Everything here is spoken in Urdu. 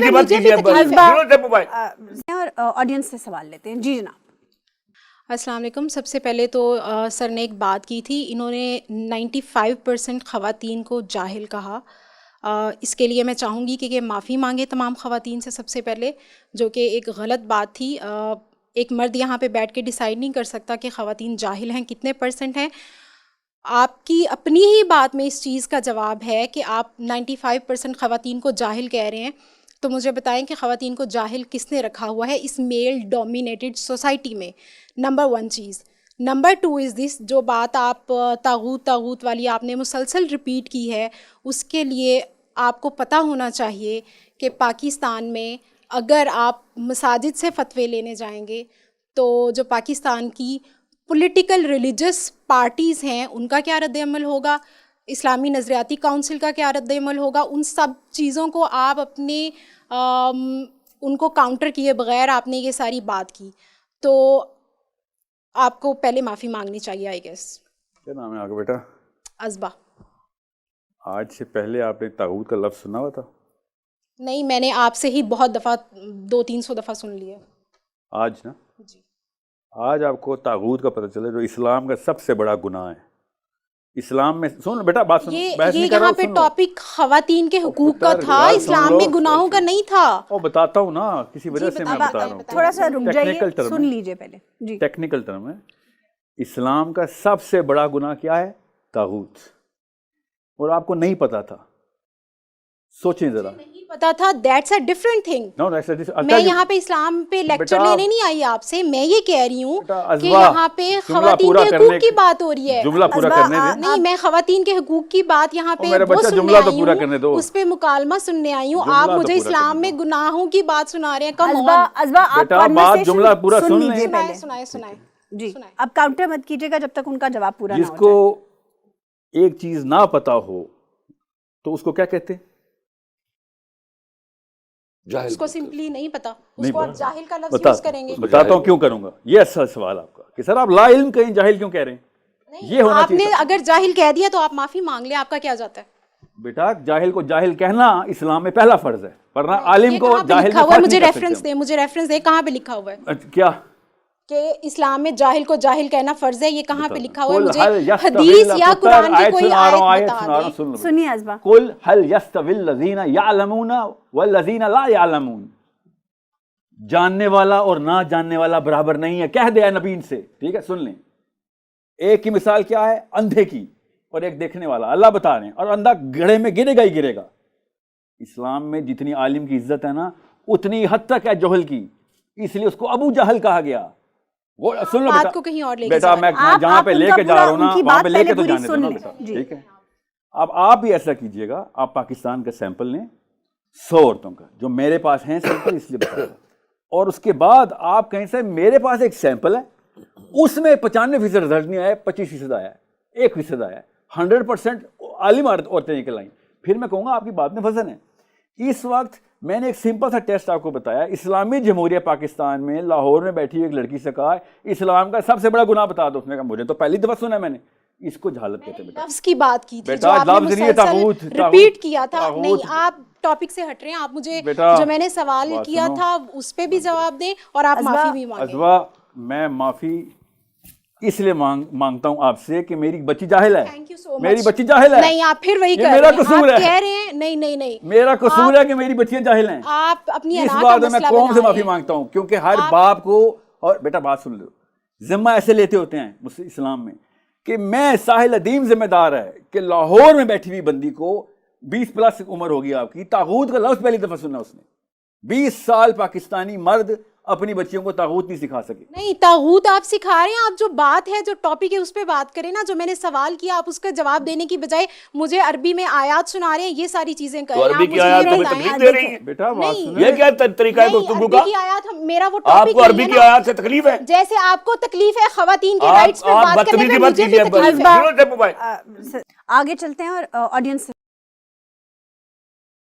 یہ بات کیجیے اور آڈینس سے سوال لیتے ہیں. جی جناب. السلام علیکم. سب سے پہلے تو سر نے ایک بات کی تھی, انہوں نے 95% خواتین کو جاہل کہا. اس کے لیے میں چاہوں گی کہ معافی مانگے تمام خواتین سے سب سے پہلے, جو کہ ایک غلط بات تھی. ایک مرد یہاں پہ بیٹھ کے ڈیسائیڈ نہیں کر سکتا کہ خواتین جاہل ہیں کتنے % ہیں. آپ کی اپنی ہی بات میں اس چیز کا جواب ہے کہ آپ 95% خواتین کو جاہل کہہ رہے ہیں. تو مجھے بتائیں کہ خواتین کو جاہل کس نے رکھا ہوا ہے اس میل ڈومینیٹڈ سوسائٹی میں. نمبر 1 چیز. نمبر 2 از دس, جو بات آپ طاغوت والی آپ نے مسلسل ریپیٹ کی ہے, اس کے لیے آپ کو پتہ ہونا چاہیے کہ پاکستان میں اگر آپ مساجد سے فتوے لینے جائیں گے تو جو پاکستان کی پولیٹیکل ریلیجس پارٹیز ہیں ان کا کیا رد عمل ہوگا, اسلامی نظریاتی کونسل کا کیا رد عمل ہوگا, ان سب چیزوں کو آپ اپنے ان کو کاؤنٹر کیے بغیر آپ نے یہ ساری بات کی. تو آپ کو پہلے معافی مانگنی چاہیے. I guess. کیا نام ہے آپ کا بیٹا؟ ازبا. آج سے پہلے آپ نے طاغوت کا لفظ سنا ہوا تھا؟ نہیں, میں نے آپ سے ہی بہت دفعہ 200-300 دفعہ سن لیا. آج نا جی. آج آپ کو طاغوت کا پتہ چلے جو اسلام کا سب سے بڑا گناہ ہے. اسلام میں سن بیٹا بات سن, بحث نہیں کر رہا یہاں ہوں, پہ سن لو. ٹاپک خواتین کے حقوق کا تھا, اسلام میں گناہوں کا نہیں تھا. وہ بتاتا ہوں نا, کسی وجہ سے میں بتا رہا ہوں. تھوڑا سا رک جائیے, سن لیجئے پہلے. جی. ٹیکنیکل ٹرم ہے. اسلام کا سب سے بڑا گناہ کیا ہے؟ طاغوت. اور آپ کو نہیں پتا تھا. سوچیں ذرا. نہیں پتا تھا, دیٹس اے ڈفرنٹ تھنگ. میں یہاں پہ اسلام پہ لیکچر لینے نہیں آئی آپ سے, میں یہ کہہ رہی ہوں کہ یہاں پہ خواتین کے حقوق کی بات ہو رہی ہے. جملہ پورا کرنے دیں. نہیں, میں خواتین کے حقوق کی بات یہاں پہ وہ سننے آئی ہوں, اس پہ مکالمہ سننے آئی ہوں. آپ مجھے اسلام میں گناہوں کی بات سنا رہے ہیں. کم بات جملہ پورا سن لیجیے پہلے. سنائے. جی, اب کاؤنٹر مت کیجیے گا جب تک ان کا جواب پورا نہ ہو جس کو ایک چیز نہ پتا ہو تو اس کو کیا کہتے ہیں؟ اس کو سمپلی نہیں پتا, اس کو آپ جاہل کا لفظ یوز کریں گے. بتاتا ہوں کیوں کروں گا. یہ اصل سوال آپ کا کہ سر آپ لا علم کہیں جاہل کیوں کہہ رہے ہیں. یہ ہونا آپ نے اگر جاہل کہہ دیا تو آپ معافی مانگ لیں, آپ کا کیا جاتا ہے؟ بیٹا جاہل کو جاہل کہنا اسلام میں پہلا فرض ہے, ورنہ عالم کو جاہل لکھا ہوا ہے. مجھے ریفرنس دے, کہاں پہ لکھا ہوا ہے کیا کہ اسلام میں جاہل کو جاہل کہنا فرض ہے؟ یہ کہاں پہ لکھا ہوا ہے؟ مجھے حدیث یا قرآن کی کوئی آیت بتا دیں. سنیے ازبا. قل هل يستوي الذين يعلمون والذين لا يعلمون. جاننے والا اور نہ جاننے والا برابر نہیں ہے, کہہ دیا نبی ان سے. ٹھیک ہے, سن لیں. ایک کی مثال کیا ہے؟ اندھے کی, اور ایک دیکھنے والا. اللہ بتا رہے ہیں, اور اندھا گڑھے میں گرے گا ہی گرے گا. اسلام میں جتنی عالم کی عزت ہے نا اتنی حد تک ہے جہل کی, اس لیے اس کو ابو جہل کہا گیا. وہ سن لو بات کو کہیں اور لے کے بیٹا, میں جہاں پہ لے کے جا رہا ہوں نا وہاں پہ لے کے تو جانے دو نا بیٹا. ٹھیک ہے, اب آپ بھی ایسا کیجئے گا, آپ پاکستان کا سیمپل لیں 100 عورتوں کا, جو میرے پاس ہیں سیمپل اس لیے بتا رہا ہوں, اور اس کے بعد آپ کہیں سے میرے پاس ایک سیمپل ہے, اس میں 95% رزلٹ نہیں آیا, 25% آیا ہے, 1% آیا ہے, 100% عالم عورتیں نکل آئیں. پھر میں کہوں گا آپ کی بات میں وزن ہے. اس وقت میں نے ایک سمپل سا ٹیسٹ آپ کو بتایا. اسلامی جمہوریہ پاکستان میں لاہور میں بیٹھی ایک لڑکی سے کہا اسلام کا سب سے بڑا گناہ بتا دو. اس نے کہا مجھے تو پہلی دفعہ سنا ہے میں نے. اس کو جہالت کہتے ہیں. لفظ کی بات کی تھی جو آپ نے مسلسل ریپیٹ کیا تھا. نہیں, آپ ٹاپک سے ہٹ رہے ہیں. آپ مجھے جو میں نے سوال کیا تھا اس پہ بھی جواب دیں, اور آپ معافی بھی مانگیں. ازوا, میں معافی اس لیے مانگتا ہوں آپ سے کہ میری بچی جاہل ہے. میری بچی جاہل ہے. نہیں, آپ پھر وہی کہہ رہے ہیں. آپ کہہ رہے ہیں نہیں, میرا قصور ہے کہ میری بچیاں جاہل ہیں. آپ اپنی اس بات میں قوم سے معافی مانگتا ہوں, کیونکہ ہر باپ کو, اور بیٹا بات سن لو, ذمہ ایسے لیتے ہوتے ہیں اسلام میں کہ میں ساحل عدیم ذمہ دار ہے کہ لاہور میں بیٹھی ہوئی بندی کو 20+ عمر ہوگی آپ کی, طاغوت کا لفظ پہلی دفعہ سنا اس نے. 20 سال پاکستانی مرد اپنی بچیوں کو طاغوت نہیں سکھا سکے. نہیں, طاغوت آپ سکھا رہے ہیں. آپ جو بات ہے, جو ٹاپک ہے, اس پہ بات کریں نا. جو میں نے سوال کیا آپ اس کا جواب دینے کی بجائے مجھے عربی میں آیات سنا رہے ہیں, یہ ساری چیزیں کر رہے ہیں. عربی کی آیات تمہیں تکلیف دے رہی ہیں بیٹا, یہ کیا طریقہ ہے گفتگو کا؟ میرا وہ آپ کو عربی کی آیات سے تکلیف ہے, جیسے آپ کو تکلیف ہے خواتین کے رائٹس پہ بات کرنے میں, مجھے بھی تکلیف ہے. آگے چلتے ہیں اور آڈینس